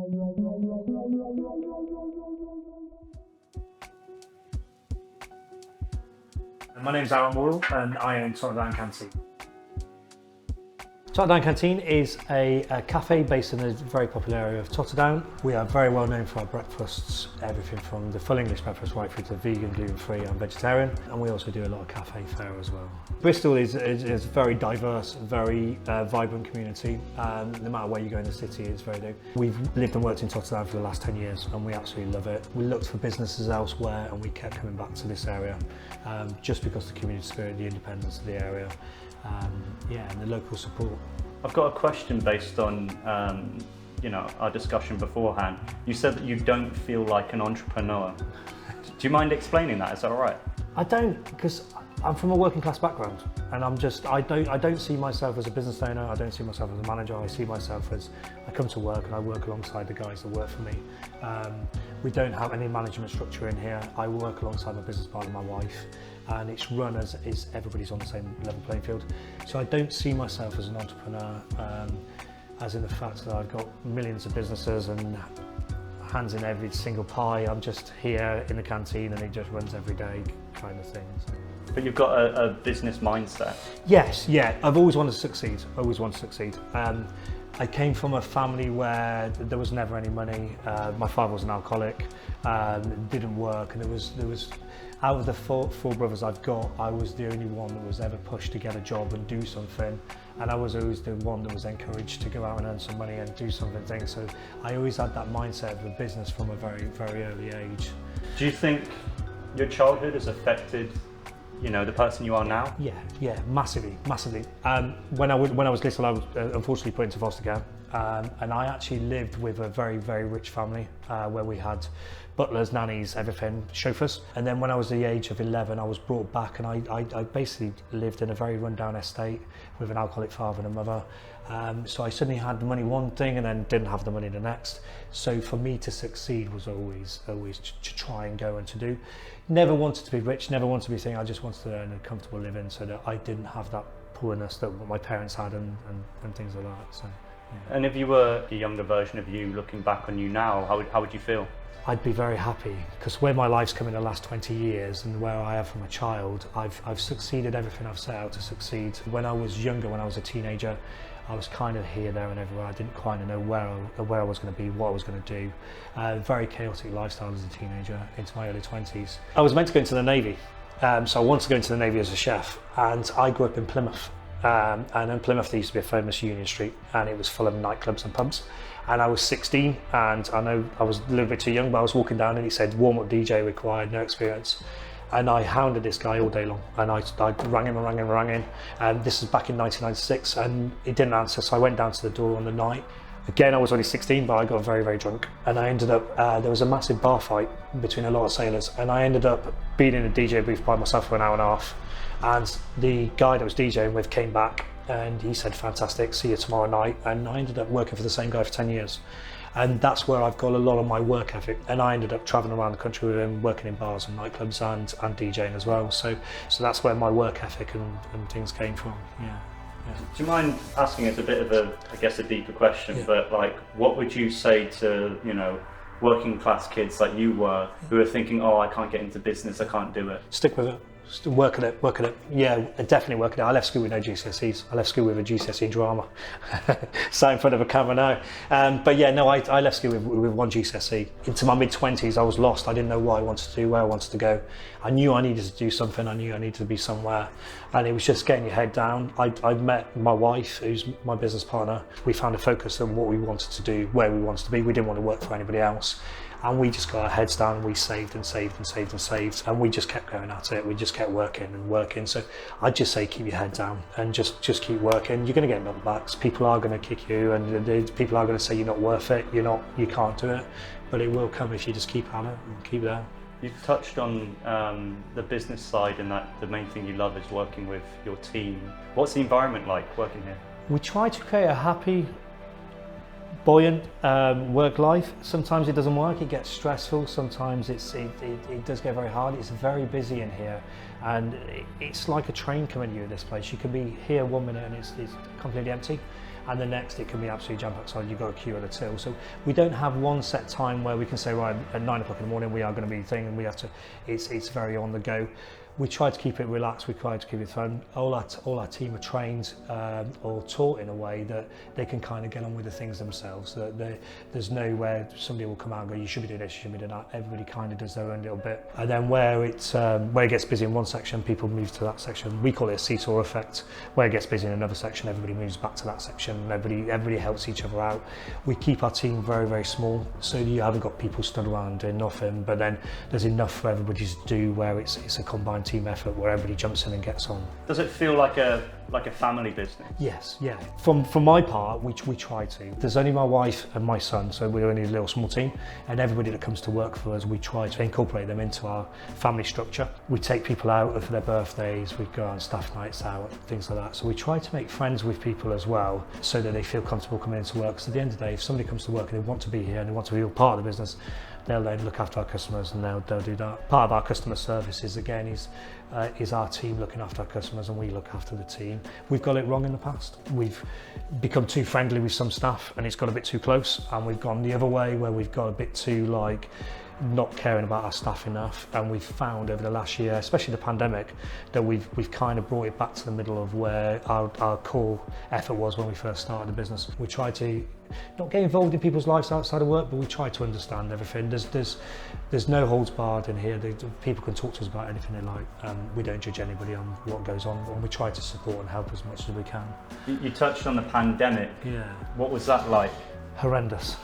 My name's Wardle and I own Totterdown Canteen. Totterdown Canteen is a cafe based in a very popular area of Totterdown. We are very well known for our breakfasts, everything from the full English breakfast right through to vegan, gluten-free and vegetarian, and we also do a lot of cafe fare as well. Bristol is a very diverse, very vibrant community. No matter where you go in the city, it's very new. We've lived and worked in Totterdown for the last 10 years and we absolutely love it. We looked for businesses elsewhere and we kept coming back to this area just because the community spirit, the independence of the area, and the local support. I've got a question based on our discussion beforehand. You said that you don't feel like an entrepreneur. Do you mind explaining that? Is that all right? I don't, because I'm from a working class background and I don't see myself as a business owner, I don't see myself as a manager, I see myself as I come to work and I work alongside the guys that work for me. We don't have any management structure in here. I work alongside my business partner, my wife, and it's run as is everybody's on the same level playing field. So I don't see myself as an entrepreneur, as in the fact that I've got millions of businesses and hands in every single pie. I'm just here in the canteen and it just runs every day kind of thing. So. But you've got a business mindset. Yes, yeah, I've always wanted to succeed, I came from a family where there was never any money. My father was an alcoholic, didn't work, and there was out of the four brothers I've got, I was the only one that was ever pushed to get a job and do something, and I was always the one that was encouraged to go out and earn some money and do something. So I always had that mindset of a business from a very, very early age. Do you think your childhood has affected the person you are now? Yeah, massively. When I was little, I was unfortunately put into foster care, and I actually lived with a very, very rich family where we had butlers, nannies, everything, chauffeurs. And then when I was the age of 11, I was brought back and I basically lived in a very rundown estate with an alcoholic father and a mother. So I suddenly had the money one thing and then didn't have the money the next. So for me to succeed was always to try and go and to do. Never wanted to be rich, never wanted to be saying I just wanted to earn a comfortable living so that I didn't have that poorness that my parents had and things like that. So, yeah. And if you were a younger version of you looking back on you now, how would you feel? I'd be very happy because where my life's come in the last 20 years and where I am from a child, I've succeeded everything I've set out to succeed. When I was younger, when I was a teenager, I was kind of here, there and everywhere. I didn't quite know where I was going to be, what I was going to do. Very chaotic lifestyle as a teenager into my early 20s. I was meant to go into the Navy, so I wanted to go into the Navy as a chef, and I grew up in Plymouth. And in Plymouth there used to be a famous Union Street and it was full of nightclubs and pubs. And I was 16 and I know I was a little bit too young, but I was walking down and he said warm-up DJ required, no experience. And I hounded this guy all day long and I rang him, and this is back in 1996 and he didn't answer, so I went down to the door on the night. Again, I was only 16, but I got very, very drunk and I ended up, there was a massive bar fight between a lot of sailors and I ended up being in a DJ booth by myself for an hour and a half. And the guy that was DJing with came back and he said, fantastic, see you tomorrow night. And I ended up working for the same guy for 10 years. And that's where I've got a lot of my work ethic. And I ended up traveling around the country with him, working in bars and nightclubs and DJing as well. So that's where my work ethic and things came from, yeah. Do you mind asking us a bit of a deeper question, but like, what would you say to, working class kids like you were, who are thinking, oh, I can't get into business, I can't do it? Stick with it. Just work at it. Yeah, definitely work at it. I left school with no GCSEs. I left school with a GCSE drama. Sat in front of a camera now. But yeah, no, I left school with one GCSE. Into my mid-20s, I was lost. I didn't know what I wanted to do, where I wanted to go. I knew I needed to do something. I knew I needed to be somewhere. And it was just getting your head down. I met my wife, who's my business partner. We found a focus on what we wanted to do, where we wanted to be. We didn't want to work for anybody else. And we just got our heads down and we saved and we just kept going at it. We just kept working. So I'd just say keep your head down and just keep working. You're going to get knockbacks. People are going to kick you and people are going to say you're not worth it, you can't do it. But it will come if you just keep at it and keep there. You've touched on the business side and that the main thing you love is working with your team. What's the environment like working here? We try to create a happy, buoyant work life. Sometimes it doesn't work, it gets stressful, sometimes it does get very hard. It's very busy in here and it's like a train coming to you at this place. You can be here 1 minute and it's completely empty, and the next it can be absolutely jam-packed, so you've got a queue at the till. So we don't have one set time where we can say, right, at 9 o'clock in the morning we are going to be thing, and we have to, it's very on the go. We try to keep it relaxed, we try to keep it fun. All our team are trained or taught in a way that they can kind of get on with the things themselves. That there's nowhere somebody will come out and go, you should be doing this, you should be doing that. Everybody kind of does their own little bit. And then where it gets busy in one section, people move to that section. We call it a seesaw effect. Where it gets busy in another section, everybody moves back to that section. Everybody helps each other out. We keep our team very, very small, so you haven't got people stood around doing nothing, but then there's enough for everybody to do where it's a combined team effort where everybody jumps in and gets on. Does it feel like a family business? Yes, yeah. From my part, we try to. There's only my wife and my son, so we're only a little small team, and everybody that comes to work for us, we try to incorporate them into our family structure. We take people out for their birthdays, we go on staff nights out, things like that. So we try to make friends with people as well, so that they feel comfortable coming into work. Because at the end of the day, if somebody comes to work and they want to be here and they want to be a part of the business, they'll then look after our customers, and they'll do that. Part of our customer services again is our team looking after our customers, and we look after the team. We've got it wrong in the past. We've become too friendly with some staff and it's got a bit too close, and we've gone the other way where we've got a bit too not caring about our staff enough, and we've found over the last year, especially the pandemic, that we've kind of brought it back to the middle of where our core effort was when we first started the business. We try to not get involved in people's lives outside of work, but we try to understand everything. There's no holds barred in here. People can talk to us about anything they like. We don't judge anybody on what goes on, and we try to support and help as much as we can. You touched on the pandemic. Yeah. What was that like? Horrendous.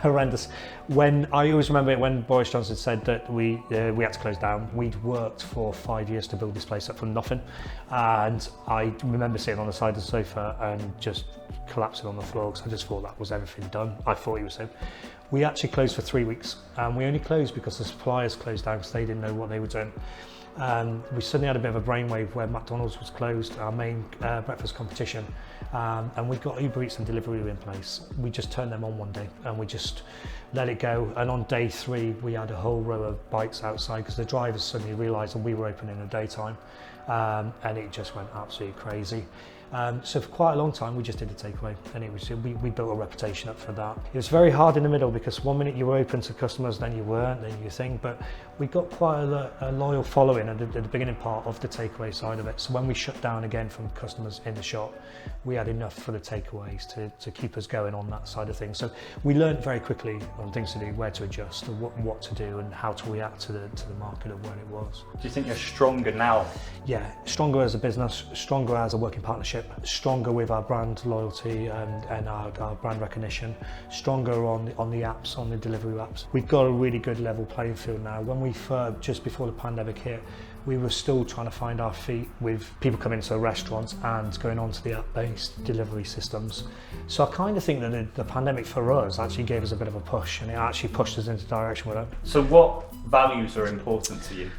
Horrendous. When I always remember it when Boris Johnson said that we had to close down. We'd worked for 5 years to build this place up from nothing, and I remember sitting on the side of the sofa and just collapsing on the floor because I just thought that was everything done. I thought he was so. We actually closed for 3 weeks, and we only closed because the suppliers closed down because they didn't know what they were doing. We suddenly had a bit of a brainwave where McDonald's was closed, our main breakfast competition, and we got Uber Eats and Deliveroo in place. We just turned them on one day and we just let it go, and on day 3 we had a whole row of bikes outside because the drivers suddenly realised that we were open in the daytime, and it just went absolutely crazy. So for quite a long time we just did a takeaway, and it was we built a reputation up for that. It was very hard in the middle because one minute you were open to customers, then you weren't, then you think, but we got quite a loyal following at the beginning part of the takeaway side of it. So when we shut down again from customers in the shop, we had enough for the takeaways to keep us going on that side of things. So we learned very quickly on things to do, where to adjust, what to do, and how to react to the market of where it was. Do you think you're stronger now? Yeah, stronger as a business, stronger as a working partnership, stronger with our brand loyalty and our brand recognition, stronger on the apps, on the delivery apps. We've got a really good level playing field now. When we just before the pandemic hit, we were still trying to find our feet with people coming into restaurants and going on to the app-based delivery systems. So I kind of think that the pandemic for us actually gave us a bit of a push, and it actually pushed us into direction with it. So what values are important to you?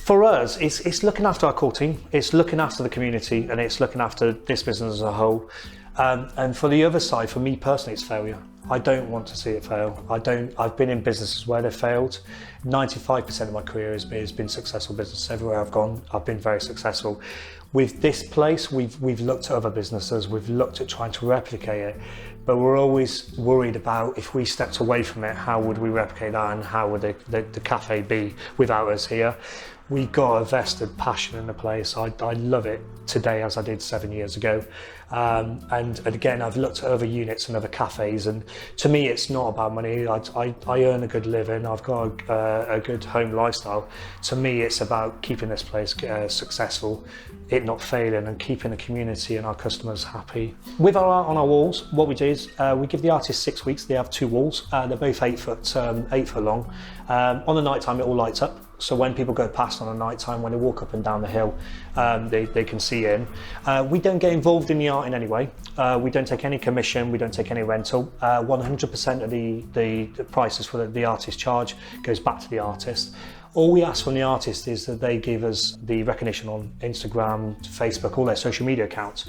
For us, it's looking after our core team, it's looking after the community, and it's looking after this business as a whole. And for the other side, for me personally, it's failure. I don't want to see it fail. I've been in businesses where they've failed. 95% of my career has been successful business. Everywhere I've gone, I've been very successful. With this place, we've looked at other businesses, we've looked at trying to replicate it, but we're always worried about if we stepped away from it, how would we replicate that, and how would the cafe be without us here? We've got a vested passion in the place. I love it today as I did 7 years ago. And again, I've looked at other units and other cafes, and to me it's not about money. I earn a good living, I've got a good home lifestyle. To me it's about keeping this place successful, it not failing, and keeping the community and our customers happy. With our art on our walls, what we do is we give the artists 6 weeks. They have 2 walls, they're both 8 foot long. On the night time it all lights up. So when people go past on a night time, when they walk up and down the hill, they can see in. We don't get involved in the art in any way. We don't take any commission, we don't take any rental. 100% of the prices for the artist charge goes back to the artist. All we ask from the artist is that they give us the recognition on Instagram, Facebook, all their social media accounts.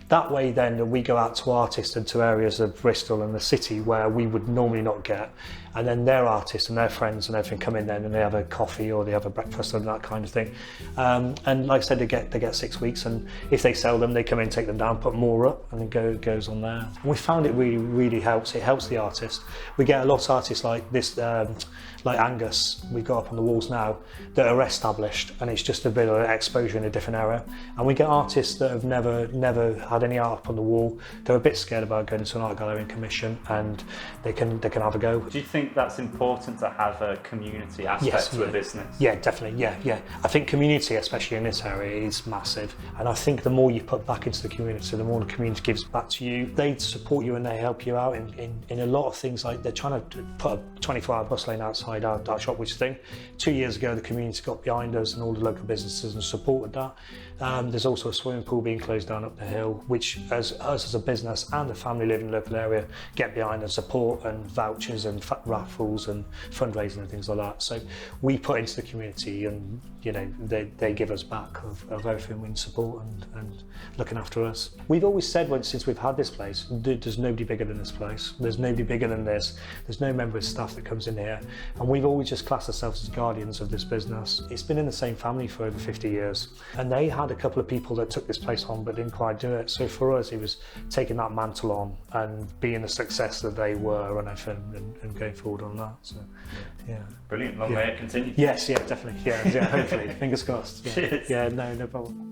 That way then we go out to artists and to areas of Bristol and the city where we would normally not get, and then their artists and their friends and everything come in then and they have a coffee or they have a breakfast and that kind of thing. And like I said, they get 6 weeks, and if they sell them, they come in, take them down, put more up, and it goes on there. We found it really helps. It helps the artist. We get a lot of artists like this, like Angus, we've got up on the walls now, that are established, and it's just a bit of exposure in a different area. And we get artists that have never had any art up on the wall. They're a bit scared about going to an art gallery and commission, and they can have a go. Do you think that's important to have a community aspect to a business? Yeah, definitely. Yeah. I think community, especially in this area, is massive. And I think the more you put back into the community, the more the community gives back to you. They support you and they help you out in a lot of things. Like they're trying to put a 24-hour bus lane outside our shop, which thing. 2 years ago, the community got behind us and all the local businesses and supported that. There's also a swimming pool being closed down up the hill, which as us as a business and a family living in the local area get behind and support, and vouchers and raffles and fundraising and things like that. So we put into the community, and you know they give us back of everything we support and looking after us. We've always said since we've had this place, there's nobody bigger than this place. There's nobody bigger than this. There's no member of staff that comes in here, and we've always just classed ourselves as guardians of this business. It's been in the same family for over 50 years, and they had a couple of people that took this place on but didn't quite do it. So for us, it was taking that mantle on and being the success that they were and everything, and going forward on that. So yeah, brilliant. Long may it continue. Yes, yeah, definitely. Yeah, hopefully. Fingers crossed. Yeah. Cheers. Yeah, no problem.